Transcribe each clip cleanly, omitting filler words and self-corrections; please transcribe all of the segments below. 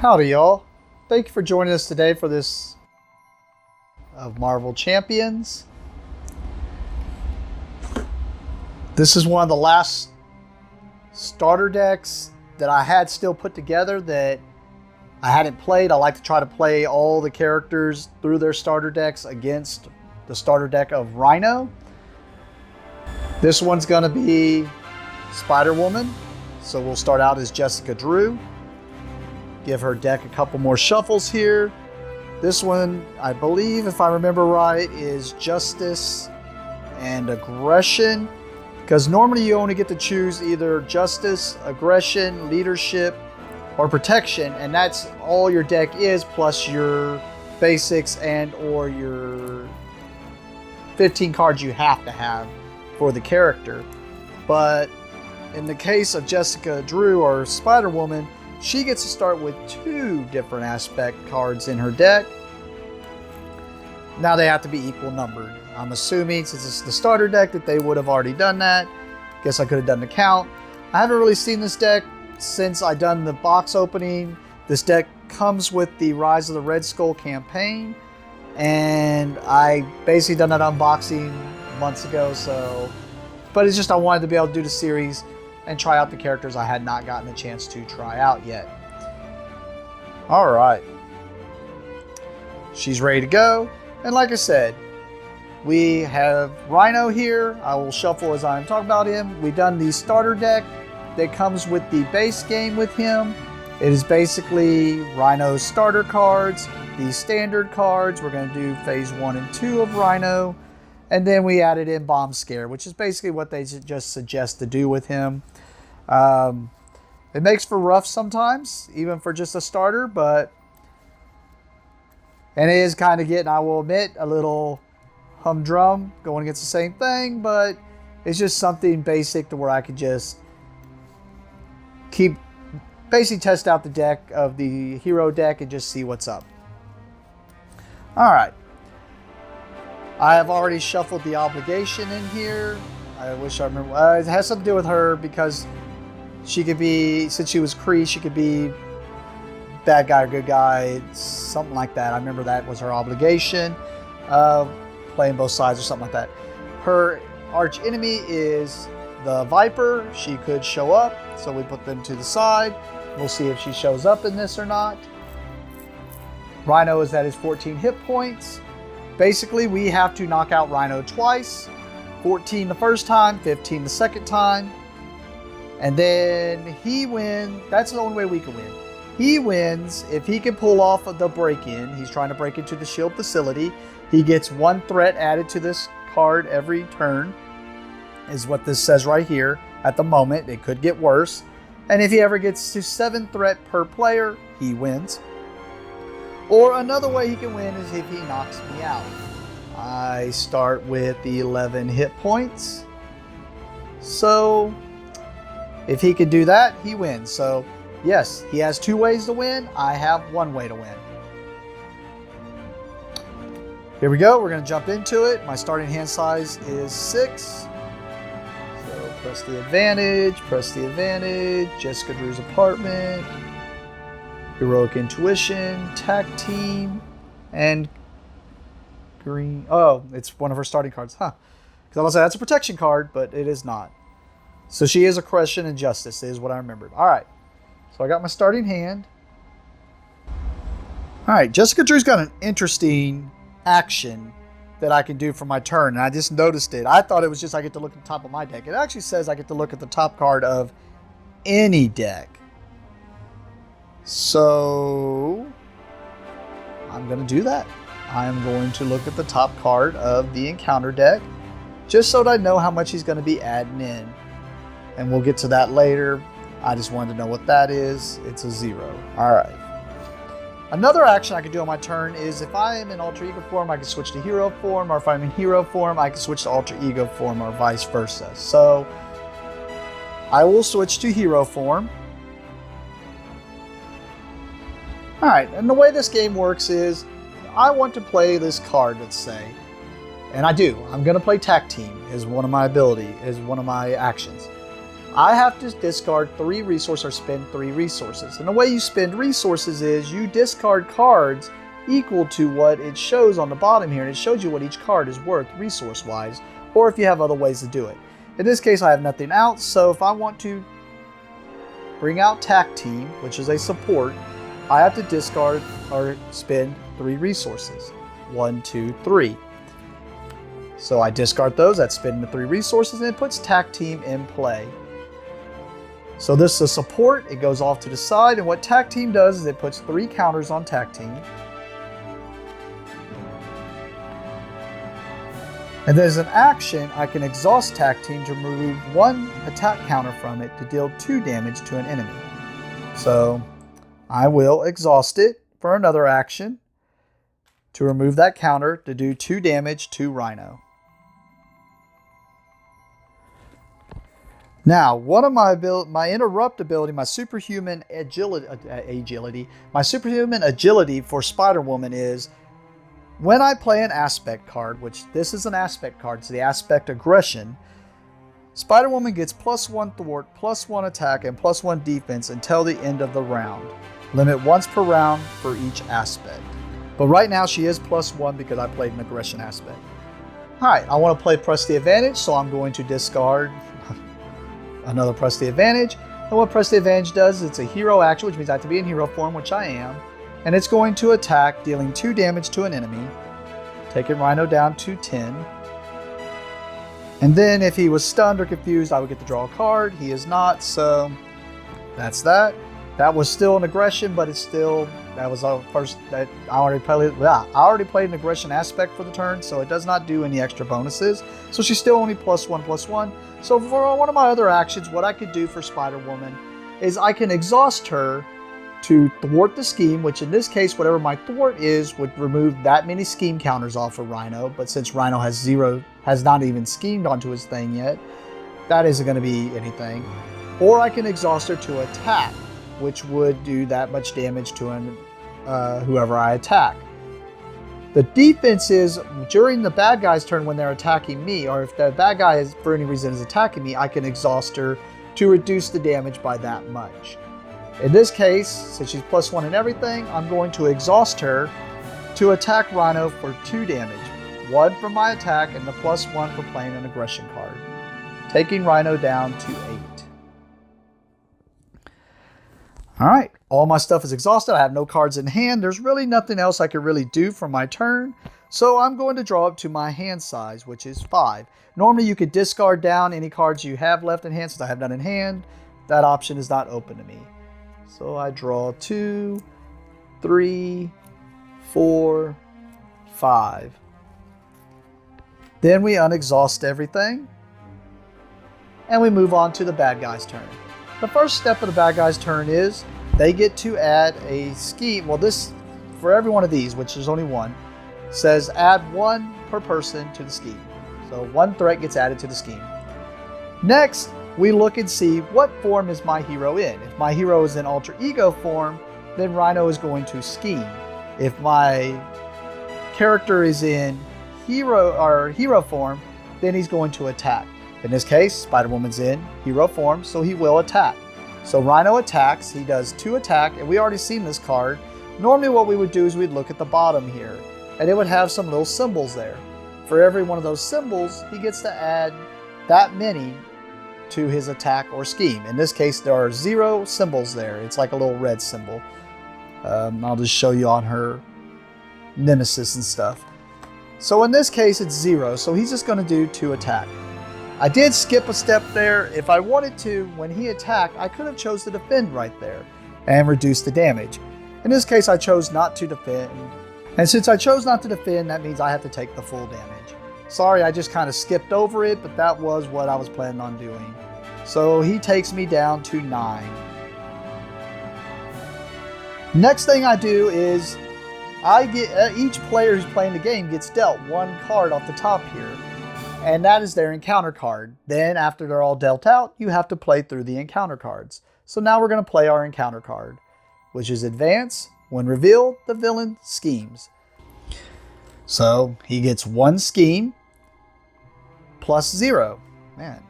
Howdy y'all. Thank you for joining us today for this of Marvel Champions. This is one of the last starter decks that I had still put together that I hadn't played. I like to try to play all the characters through their starter decks against the starter deck of Rhino. This one's going to be Spider-Woman. So we'll start out as Jessica Drew. Give her deck a couple more shuffles here. This one, I believe, if I remember right, is Justice and Aggression. Because normally you only get to choose either Justice, Aggression, Leadership, or Protection. And that's all your deck is, plus your basics and or your 15 cards you have to have for the character. But in the case of Jessica Drew or Spider-Woman, she gets to start with 2 different aspect cards in her deck. Now they have to be equal numbered. I'm assuming since it's the starter deck that they would have already done that. Guess I could have done the count. I haven't really seen this deck since I done the box opening. This deck comes with the Rise of the Red Skull campaign, and I basically done that unboxing months ago. But it's just I wanted to be able to do the series and try out the characters I had not gotten a chance to try out yet. All right. She's ready to go. And like I said, we have Rhino here. I will shuffle as I'm talking about him. We've done the starter deck that comes with the base game with him. It is basically Rhino's starter cards, the standard cards. We're going to do phase 1 and 2 of Rhino. And then we added in Bomb Scare, which is basically what they just suggest to do with him. It makes for rough sometimes, even for just a starter, and it is kind of getting, I will admit, a little humdrum going against the same thing, but it's just something basic to where I could just basically test out the deck of the hero deck and just see what's up. All right. I have already shuffled the Obligation in here. I wish I remember. It has something to do with her because she could be, since she was Kree, she could be bad guy or good guy, something like that. I remember that was her obligation. Playing both sides or something like that. Her arch enemy is the Viper. She could show up, so we put them to the side. We'll see if she shows up in this or not. Rhino is at his 14 hit points. Basically, we have to knock out Rhino twice. 14 the first time, 15 the second time. And then he wins. That's the only way we can win. He wins if he can pull off of the break-in. He's trying to break into the shield facility. He gets 1 threat added to this card every turn, is what this says right here. At the moment, it could get worse. And if he ever gets to 7 threat per player, he wins. Or another way he can win is if he knocks me out. I start with the 11 hit points. So if he could do that, he wins. So yes, he has 2 ways to win. I have 1 way to win. Here we go. We're going to jump into it. My starting hand size is 6. So press the advantage, Jessica Drew's apartment, Heroic Intuition, Tag Team, and green. Oh, it's one of her starting cards. Huh. Because I was like, that's a protection card, but it is not. So she is Aggression and Justice is what I remembered. All right. So I got my starting hand. All right. Jessica Drew's got an interesting action that I can do for my turn. And I just noticed it. I thought it was just I get to look at the top of my deck. It actually says I get to look at the top card of any deck. So I'm going to do that. I'm going to look at the top card of the encounter deck just so that I know how much he's going to be adding in. And we'll get to that later. I just wanted to know what that is. It's a 0. All right. Another action I can do on my turn is if I am in alter ego form, I can switch to hero form, or if I'm in hero form, I can switch to alter ego form, or vice versa. So I will switch to hero form. All right, and the way this game works is I want to play this card, let's say, and I do. I'm going to play Tag Team as one of my actions. I have to discard 3 resources or spend 3 resources. And the way you spend resources is you discard cards equal to what it shows on the bottom here, and it shows you what each card is worth resource-wise, or if you have other ways to do it. In this case, I have nothing out, so if I want to bring out Tac Team, which is a support, I have to discard or spend 3 resources. 1, 2, 3. So I discard those, that's spending the 3 resources, and it puts Tac Team in play. So this is a support, it goes off to the side, and what Tac Team does is it puts 3 counters on Tac Team. And as an action, I can exhaust Tac Team to remove 1 attack counter from it to deal 2 damage to an enemy. So I will exhaust it for another action to remove that counter to do 2 damage to Rhino. Now, one of my interrupt ability, my superhuman agility for Spider-Woman is when I play an aspect card, which this is an aspect card, it's the aspect aggression, Spider-Woman gets +1 thwart, +1 attack, and +1 defense until the end of the round. Limit once per round for each aspect. But right now she is +1 because I played an aggression aspect. Alright, I want to play Press the Advantage, so I'm going to discard another Press the Advantage. And what Press the Advantage does is it's a hero action, which means I have to be in hero form, which I am. And it's going to attack, dealing 2 damage to an enemy, taking Rhino down to 10. And then if he was stunned or confused, I would get to draw a card. He is not, so that's that. That was still an aggression, but it's still, that was our first, I already played an aggression aspect for the turn, so it does not do any extra bonuses. So she's still only +1/+1. So for one of my other actions, what I could do for Spider-Woman is I can exhaust her to thwart the scheme, which in this case, whatever my thwart is, would remove that many scheme counters off of Rhino. But since Rhino has not even schemed onto his thing yet, that isn't going to be anything. Or I can exhaust her to attack, which would do that much damage to whoever I attack. The defense is during the bad guy's turn when they're attacking me, or if the bad guy is for any reason is attacking me, I can exhaust her to reduce the damage by that much. In this case, since she's +1 and everything, I'm going to exhaust her to attack Rhino for 2 damage. 1 from my attack and the +1 for playing an aggression card, taking Rhino down to 8. Alright, all my stuff is exhausted. I have no cards in hand. There's really nothing else I can really do for my turn. So I'm going to draw up to my hand size, which is 5. Normally you could discard down any cards you have left in hand. Since I have none in hand, that option is not open to me. So I draw 2, 3, 4, 5. Then we unexhaust everything. And we move on to the bad guy's turn. The first step of the bad guy's turn is they get to add a scheme. Well, this, for every one of these, which is only 1, says add 1 per person to the scheme. So 1 threat gets added to the scheme. Next, we look and see what form is my hero in. If my hero is in alter ego form, then Rhino is going to scheme. If my character is in hero form, then he's going to attack. In this case, Spider-Woman's in hero form, so he will attack. So Rhino attacks, he does 2 attack, and we already seen this card. Normally what we would do is we'd look at the bottom here, and it would have some little symbols there. For every one of those symbols, he gets to add that many to his attack or scheme. In this case, there are 0 symbols there. It's like a little red symbol. I'll just show you on her nemesis and stuff. So in this case, it's 0, so he's just going to do 2 attack. I did skip a step there. If I wanted to, when he attacked, I could have chose to defend right there and reduce the damage. In this case, I chose not to defend. And since I chose not to defend, that means I have to take the full damage. Sorry, I just kind of skipped over it, but that was what I was planning on doing. So he takes me down to 9. Next thing I do is I get each player who's playing the game gets dealt 1 card off the top here. And that is their encounter card. Then after they're all dealt out, you have to play through the encounter cards. So now we're going to play our encounter card, which is Advance. When revealed, the villain schemes. So he gets 1 scheme plus 0. Man,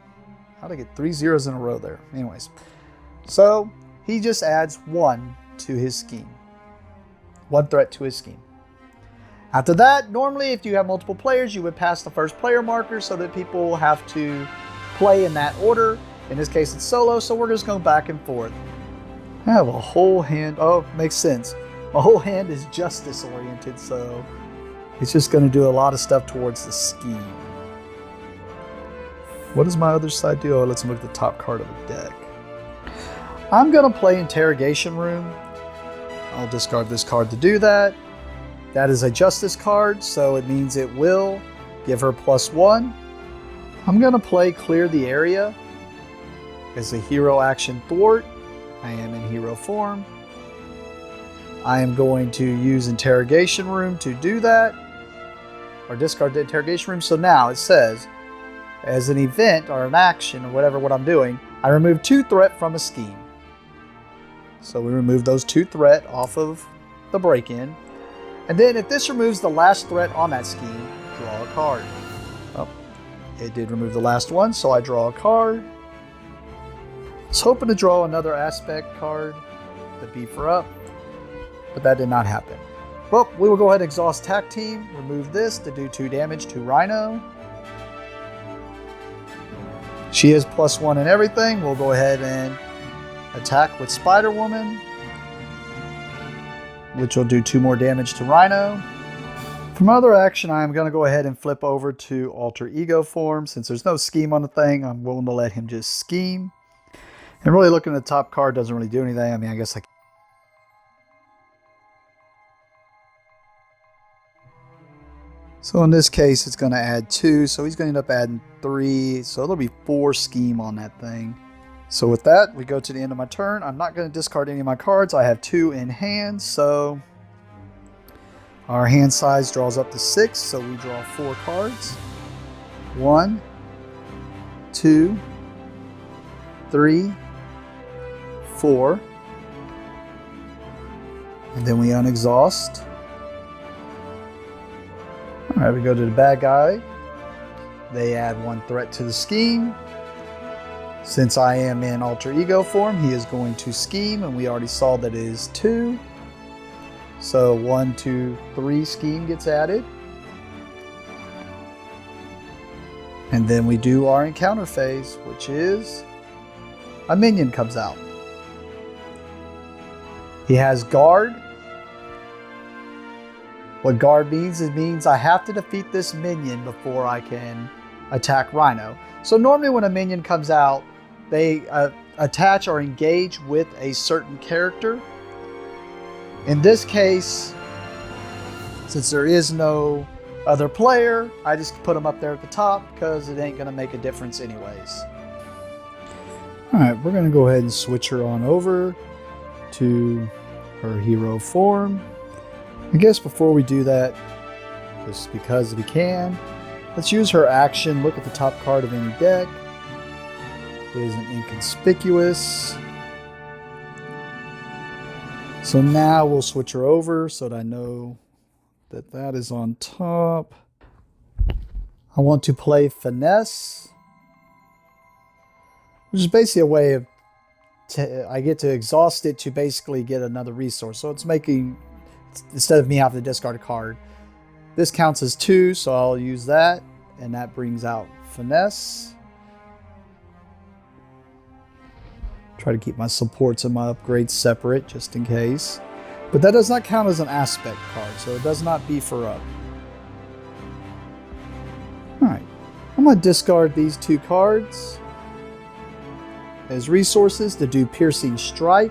How'd I get 3 zeros in a row there? Anyways, so he just adds 1 to his scheme. 1 threat to his scheme. After that, normally if you have multiple players, you would pass the first player marker so that people will have to play in that order. In this case, it's solo, so we're just going back and forth. I have a whole hand. Oh, makes sense. My whole hand is justice oriented, so it's just going to do a lot of stuff towards the scheme. What does my other side do? Oh, let's look at the top card of the deck. I'm going to play Interrogation Room. I'll discard this card to do that. That is a justice card, so it means it will give her +1. I'm going to play Clear the Area as a hero action thwart. I am in hero form. I am going to use Interrogation Room to do that, or discard the Interrogation Room. So now it says, as an event or an action or whatever what I'm doing, I remove 2 threat from a scheme. So we remove those 2 threat off of the break-in. And then if this removes the last threat on that scheme, draw a card. Oh, it did remove the last one, so I draw a card. I was hoping to draw another aspect card to beef her up, but that did not happen. Well, we will go ahead and exhaust Tac Team, remove this to do 2 damage to Rhino. She is +1 in everything. We'll go ahead and attack with Spider Woman, which will do 2 more damage to Rhino. From other action, I'm going to go ahead and flip over to Alter Ego form. Since there's no scheme on the thing, I'm willing to let him just scheme. And really looking at the top card doesn't really do anything. I mean, I guess so in this case, it's going to add 2. So he's going to end up adding 3. So there'll be 4 scheme on that thing. So with that, we go to the end of my turn. I'm not going to discard any of my cards. I have 2 in hand, so our hand size draws up to 6, so we draw 4 cards. 1, 2, 3, 4. And then we unexhaust. Alright, we go to the bad guy. They add 1 threat to the scheme. Since I am in Alter Ego form, he is going to scheme, and we already saw that it is 2. So 1, 2, 3 scheme gets added. And then we do our encounter phase, which is a minion comes out. He has guard. What guard means, it means I have to defeat this minion before I can attack Rhino. So normally when a minion comes out, they attach or engage with a certain character. In this case, since there is no other player, I just put them up there at the top because it ain't going to make a difference anyways. Alright, we're going to go ahead and switch her on over to her hero form. I guess before we do that, just because we can, let's use her action. Look at the top card of any deck. It is an inconspicuous. So now we'll switch her over so that I know that that is on top. I want to play Finesse, which is basically a way of I get to exhaust it to basically get another resource. So it's making, instead of me having to discard a card, this counts as 2, so I'll use that, and that brings out Finesse. Try to keep my supports and my upgrades separate just in case. But that does not count as an aspect card, so it does not beef her up. Alright, I'm going to discard these 2 cards as resources to do Piercing Strike.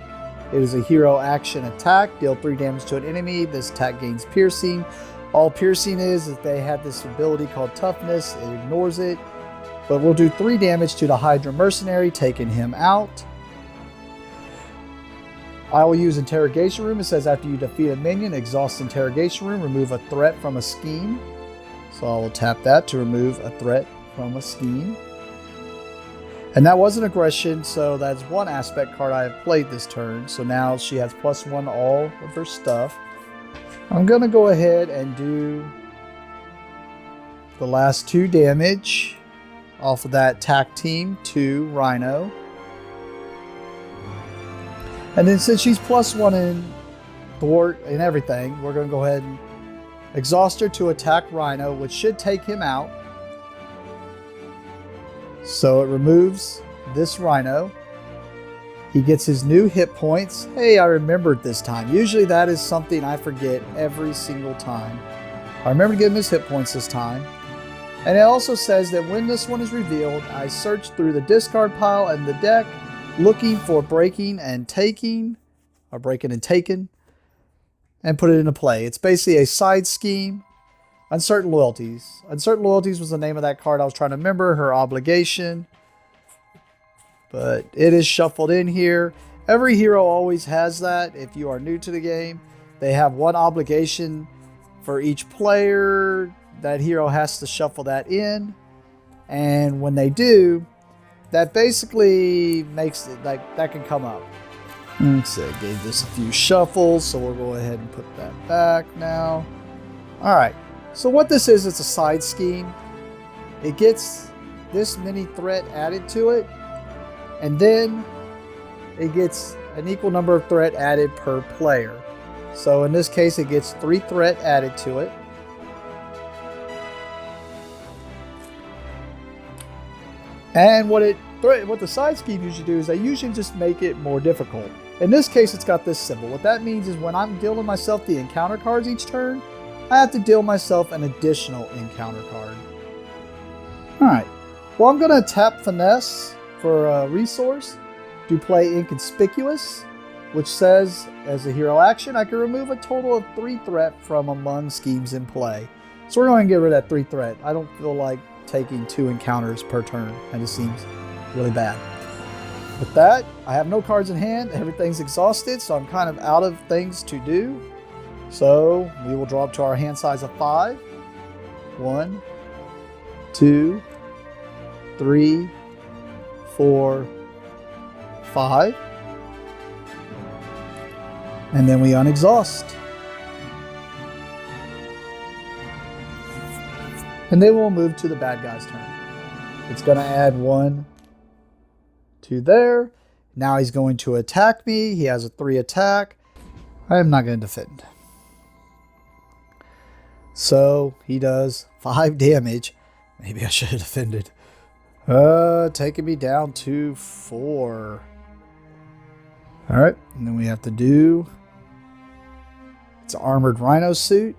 It is a hero action attack. Deal 3 damage to an enemy. This attack gains Piercing. All Piercing is they have this ability called Toughness. It ignores it. But we'll do 3 damage to the Hydra Mercenary, taking him out. I will use Interrogation Room. It says after you defeat a minion, exhaust Interrogation Room, remove a threat from a scheme. So I will tap that to remove a threat from a scheme. And that was an aggression, so that's 1 aspect card I have played this turn. So now she has +1 all of her stuff. I'm going to go ahead and do the last 2 damage. off of that attack team to Rhino. And then since she's +1 in thwart and everything, we're going to go ahead and exhaust her to attack Rhino, which should take him out. So it removes this Rhino. He gets his new hit points. Hey, I remembered this time. Usually that is something I forget every single time. I remember to give him his hit points this time. And it also says that when this one is revealed, I search through the discard pile and the deck looking for breaking and taking, or breaking and taken, and put it into play. It's basically a side scheme. Uncertain Loyalties. Uncertain Loyalties was the name of that card I was trying to remember. Her obligation. But it is shuffled in here. Every hero always has that. If you are new to the game, they have one obligation for each player. That hero has to shuffle that in. And when they do, that basically makes it like that can come up. Let's see, I gave this a few shuffles, so we'll go ahead and put that back now. Alright, so what this is, it's a side scheme. It gets this mini threat added to it, and then it gets an equal number of threat added per player. So in this case, it gets 3 threat added to it. And what the side scheme usually do is they usually just make it more difficult. In this case, it's got this symbol. What that means is when I'm dealing myself the encounter cards each turn, I have to deal myself an additional encounter card. Alright, well, I'm going to tap Finesse for a resource to play Inconspicuous, which says, as a hero action, I can remove a total of 3 threat from among schemes in play. So we're going to get rid of that 3 threat. I don't feel like taking 2 encounters per turn, and it seems really bad. With that, I have no cards in hand. Everything's exhausted, so I'm kind of out of things to do. So we will draw up to our hand size of 5. 1, 2, 3, 4, 5. And then we unexhaust. And then we'll move to the bad guy's turn. It's going to add 1 to there. Now he's going to attack me. He has a 3 attack. I am not going to defend. So he does 5 damage. Maybe I should have defended. Taking me down to 4. Alright, and then we have to do... It's an armored Rhino suit.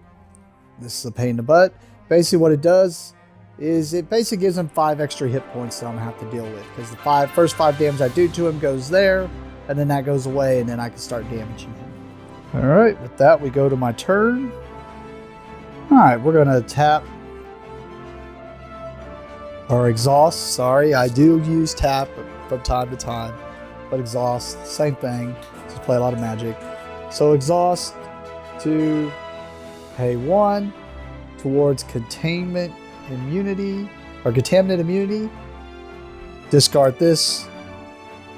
This is a pain in the butt. Basically what it does is it basically gives him 5 extra hit points that I'm going to have to deal with. Because the first 5 damage I do to him goes there, and then that goes away, and then I can start damaging him. Alright, with that we go to my turn. Alright, we're going to tap, or exhaust, sorry. I do use tap from time to time, but exhaust, same thing. Just play a lot of magic. So exhaust to pay 1 towards containment immunity, or contaminant immunity. Discard this,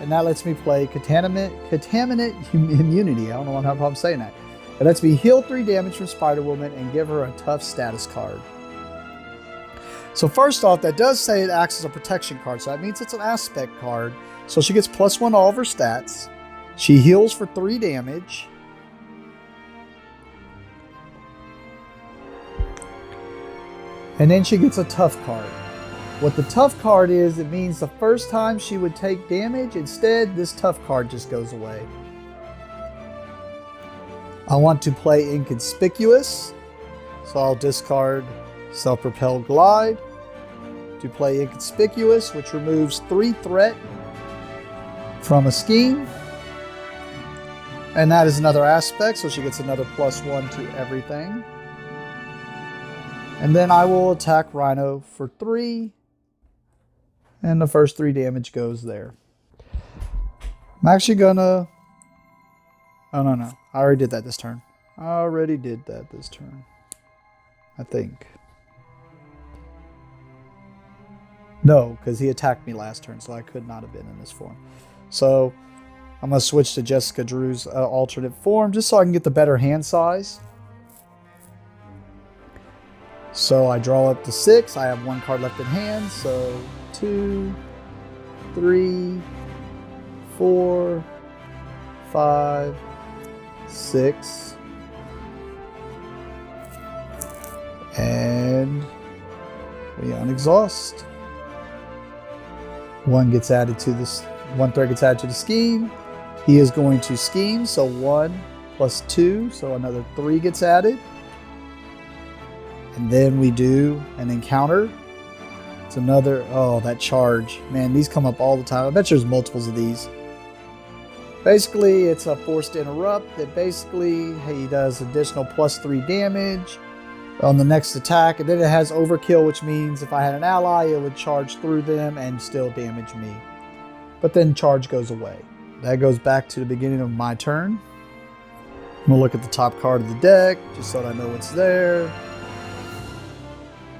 and that lets me play contaminant immunity. I don't know why I have a problem saying that. It lets me heal 3 damage from Spider-Woman and give her a tough status card. So first off, that does say it acts as a protection card, so that means it's an aspect card. So she gets +1 to all of her stats. She heals for 3 damage. And then she gets a tough card. What the tough card is, it means the first time she would take damage, instead this tough card just goes away. I want to play Inconspicuous, so I'll discard Self-Propelled Glide to play Inconspicuous, which removes 3 threat from a scheme. And that is another aspect, so she gets another +1 to everything. And then I will attack Rhino for 3. And the first 3 damage goes there. I'm actually gonna... Oh, no. I already did that this turn. I think. No, because he attacked me last turn, so I could not have been in this form. So, I'm going to switch to Jessica Drew's alternate form, just so I can get the better hand size. So I draw up to 6. I have 1 card left in hand. So 2, 3, 4, 5, 6. And we unexhaust. 1 gets added to this. 1 threat gets added to the scheme. He is going to scheme, so 1 plus 2, so another 3 gets added. And then we do an encounter. It's another, oh, that charge. Man, these come up all the time. I bet there's multiples of these. Basically, it's a forced interrupt that basically he does additional +3 damage on the next attack. And then it has overkill, which means if I had an ally, it would charge through them and still damage me. But then charge goes away. That goes back to the beginning of my turn. I'm going to look at the top card of the deck, just so that I know what's there.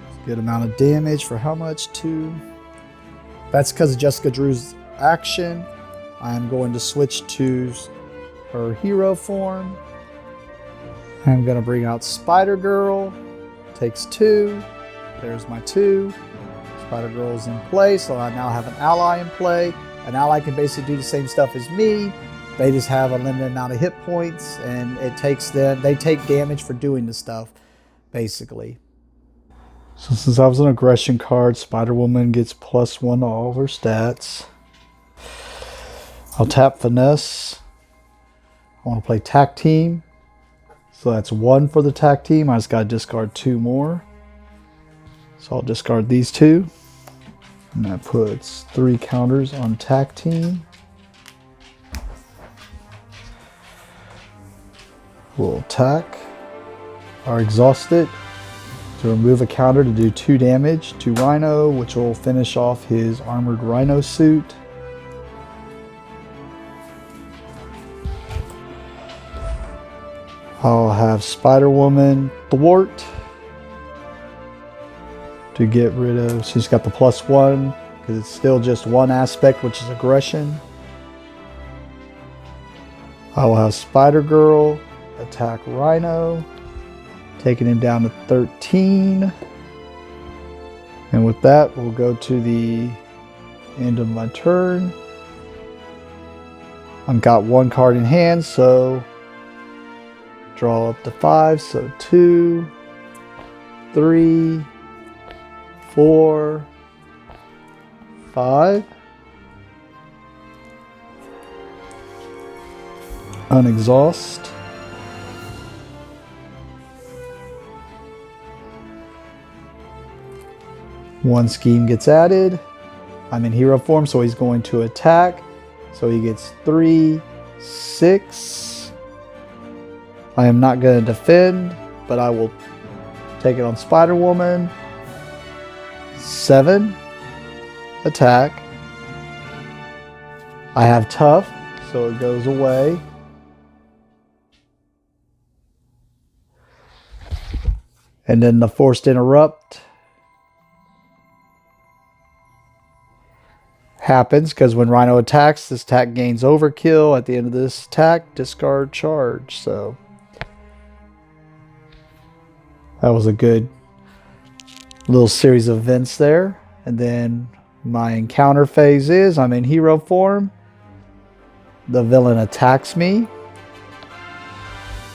It's a good amount of damage for how much? 2. That's because of Jessica Drew's action. I'm going to switch to her hero form. I'm going to bring out Spider-Girl. Takes 2. There's my 2. Spider-Girl's in play, so I now have an ally in play. An ally can basically do the same stuff as me. They just have a limited amount of hit points, and it takes them. They take damage for doing the stuff, basically. So since I was an aggression card, Spider-Woman gets +1 to all of her stats. I'll tap Finesse. I want to play Tac Team. So that's 1 for the Tac Team. I just got to discard 2 more. So I'll discard these 2. And that puts 3 counters on Tac Team. We'll attack. Or exhaust it to remove a counter to do 2 damage to Rhino, which will finish off his armored Rhino suit. I'll have Spider-Woman thwart to get rid of, she's got the +1 because it's still just 1 aspect, which is aggression. I will have Spider-Girl attack Rhino, taking him down to 13. And with that, we'll go to the end of my turn. I've got 1 card in hand, so draw up to 5. So 2, 3, 4, 5. Unexhaust. One scheme gets added. I'm in hero form, so he's going to attack. So he gets 3, 6. I am not going to defend, but I will take it on Spider-Woman. 7. Attack. I have tough, so it goes away. And then the forced interrupt happens because when Rhino attacks, this attack gains overkill. At the end of this attack, discard charge. So that was a good little series of events there. And then my encounter phase is I'm in hero form. The villain attacks me.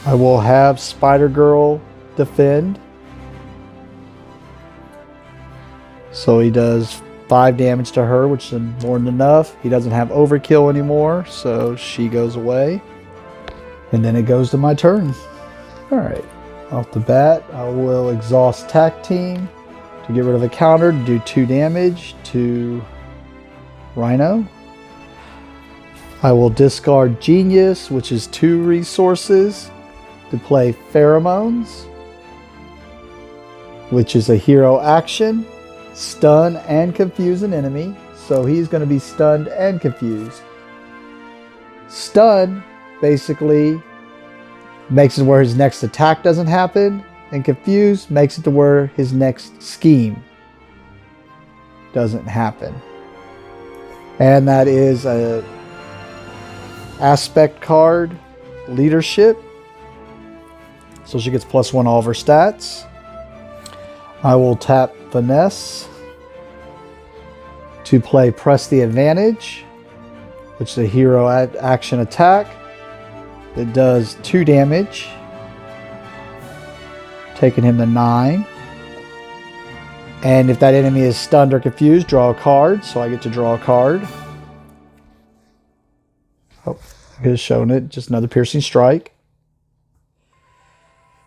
I will have Spider-Girl defend. So he does 5 damage to her, which is more than enough. He doesn't have overkill anymore, so she goes away. And then it goes to my turn. Alright, off the bat, I will exhaust Tac Team to get rid of a counter to do 2 damage to Rhino. I will discard Genius, which is 2 resources, to play Pheromones, which is a hero action. Stun and confuse an enemy, so he's going to be stunned and confused. Stun basically makes it where his next attack doesn't happen, and confuse makes it to where his next scheme doesn't happen. And that is a aspect card, Leadership, so she gets +1 all of her stats. I will tap Finesse to play Press the Advantage, which is a hero action attack. It does 2 damage, taking him to 9. And if that enemy is stunned or confused, draw a card. So I get to draw a card. Oh, I just shown it. Just another Piercing Strike.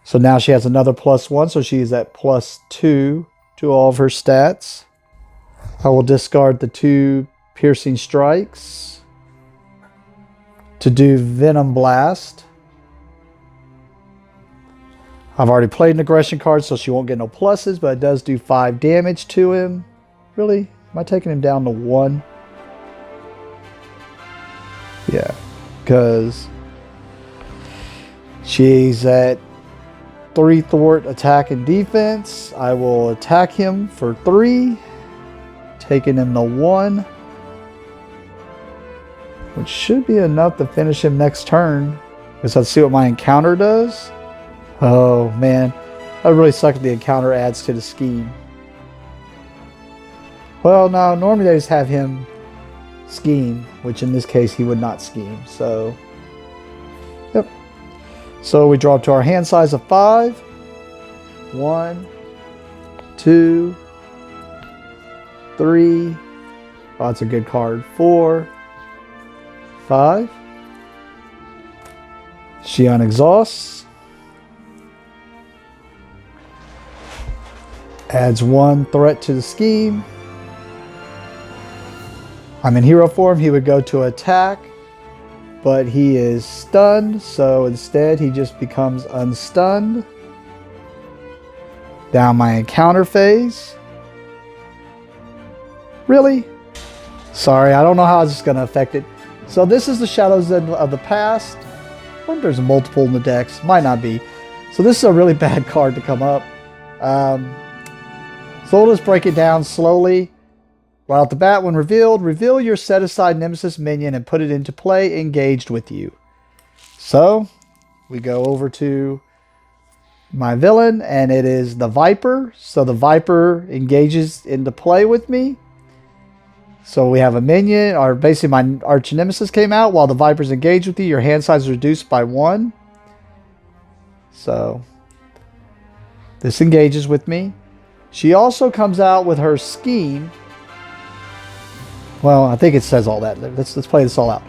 So now she has another +1, so she's at +2 to all of her stats. I will discard the 2 Piercing Strikes to do Venom Blast. I've already played an aggression card, so she won't get no pluses, but it does do 5 damage to him. Really? Am I taking him down to 1? Yeah, because she's at 3 thwart attack and defense. I will attack him for 3, taking him to 1, which should be enough to finish him next turn. Because let's see what my encounter does. Oh man, I really suck at the encounter adds to the scheme. Well, no, normally they just have him scheme, which in this case he would not scheme. So, yep. So we draw up to our hand size of 5. 1, 2, 3. Oh, that's a good card. 4, 5. She unexhausts. Adds 1 threat to the scheme. I'm in hero form. He would go to attack, but he is stunned, so instead he just becomes unstunned. Down my encounter phase. Really? Sorry, I don't know how it's going to affect it. So this is the Shadows of the Past. I wonder if there's multiple in the decks. Might not be. So this is a really bad card to come up. So we'll just break it down slowly. Right off the bat, when revealed, reveal your set-aside Nemesis minion and put it into play engaged with you. So we go over to my villain, and it is the Viper. So the Viper engages into play with me. So we have a minion, or basically my arch nemesis came out. While the Viper's engaged with you, your hand size is reduced by 1. So this engages with me. She also comes out with her scheme. Well, I think it says all that. Let's play this all out.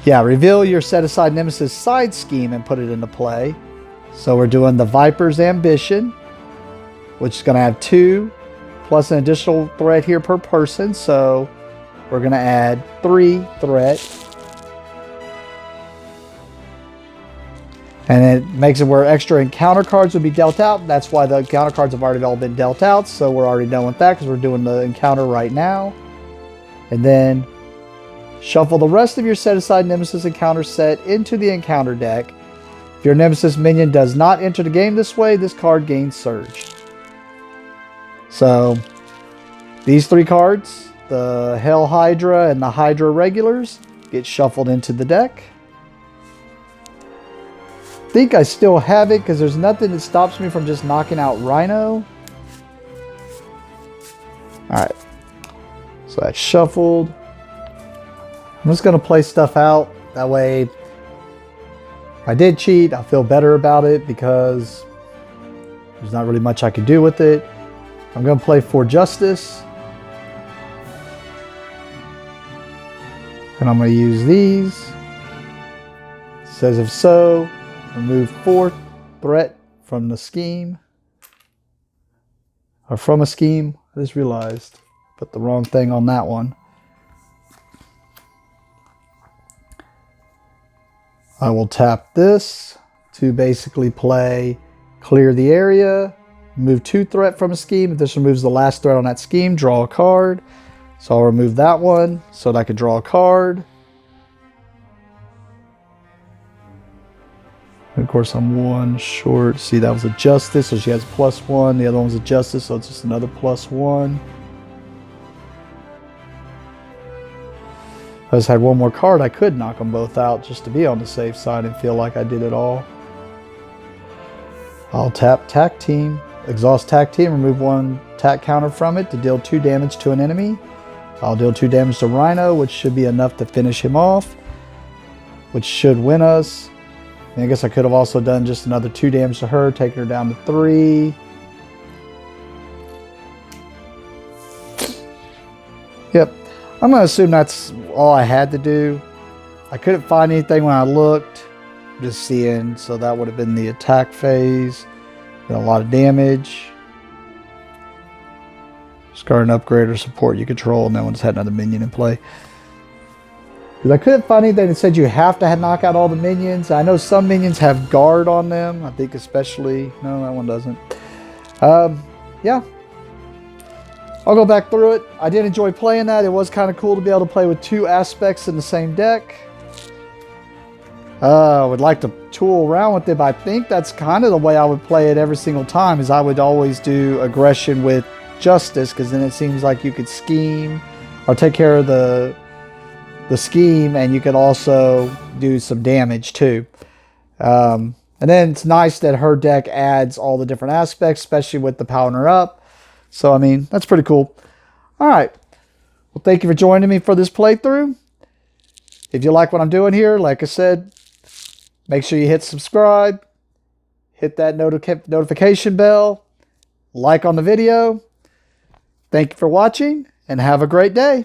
Yeah, reveal your set-aside Nemesis side scheme and put it into play. So we're doing the Viper's Ambition, which is going to have 2, plus an additional threat here per person. So we're going to add 3 threat. And it makes it where extra encounter cards would be dealt out. That's why the encounter cards have already all been dealt out. So we're already done with that because we're doing the encounter right now. And then shuffle the rest of your set-aside Nemesis encounter set into the encounter deck. If your Nemesis minion does not enter the game this way, this card gains Surge. So these 3 cards, the Hell Hydra and the Hydra Regulars, get shuffled into the deck. I think I still have it because there's nothing that stops me from just knocking out Rhino. Alright. So that's shuffled. I'm just going to play stuff out. That way, if I did cheat, I feel better about it because there's not really much I can do with it. I'm going to play For Justice. And I'm going to use these. It says if so, remove 4 threat from the scheme. Or from a scheme. I just realized I put the wrong thing on that one. I will tap this to basically play Clear the Area. Remove 2 threat from a scheme. If this removes the last threat on that scheme, draw a card. So I'll remove that one so that I can draw a card. And of course, I'm 1 short. See, that was a Justice, so she has +1. The other one was a Justice, so it's just another +1. I just had 1 more card. I could knock them both out just to be on the safe side and feel like I did it all. I'll tap Tack Team. Exhaust Tack Team, remove 1 attack counter from it to deal 2 damage to an enemy. I'll deal 2 damage to Rhino, which should be enough to finish him off, which should win us. And I guess I could have also done just another 2 damage to her, taking her down to 3. Yep, I'm going to assume that's all I had to do. I couldn't find anything when I looked, just seeing, so that would have been the attack phase. Been a lot of damage. Discard an upgrade or support you control, and then once had another minion in play. Because I couldn't find anything that said you have to knock out all the minions. I know some minions have guard on them. I think especially, no, that one doesn't. Yeah. I'll go back through it. I did enjoy playing that. It was kind of cool to be able to play with 2 aspects in the same deck. I would like to tool around with it, but I think that's kind of the way I would play it every single time, is I would always do aggression with justice, because then it seems like you could scheme or take care of the scheme, and you could also do some damage too. And then it's nice that her deck adds all the different aspects, especially with the powering up. So, I mean, that's pretty cool. All right. Well, thank you for joining me for this playthrough. If you like what I'm doing here, like I said, make sure you hit subscribe, hit that notification bell, like on the video. Thank you for watching, and have a great day.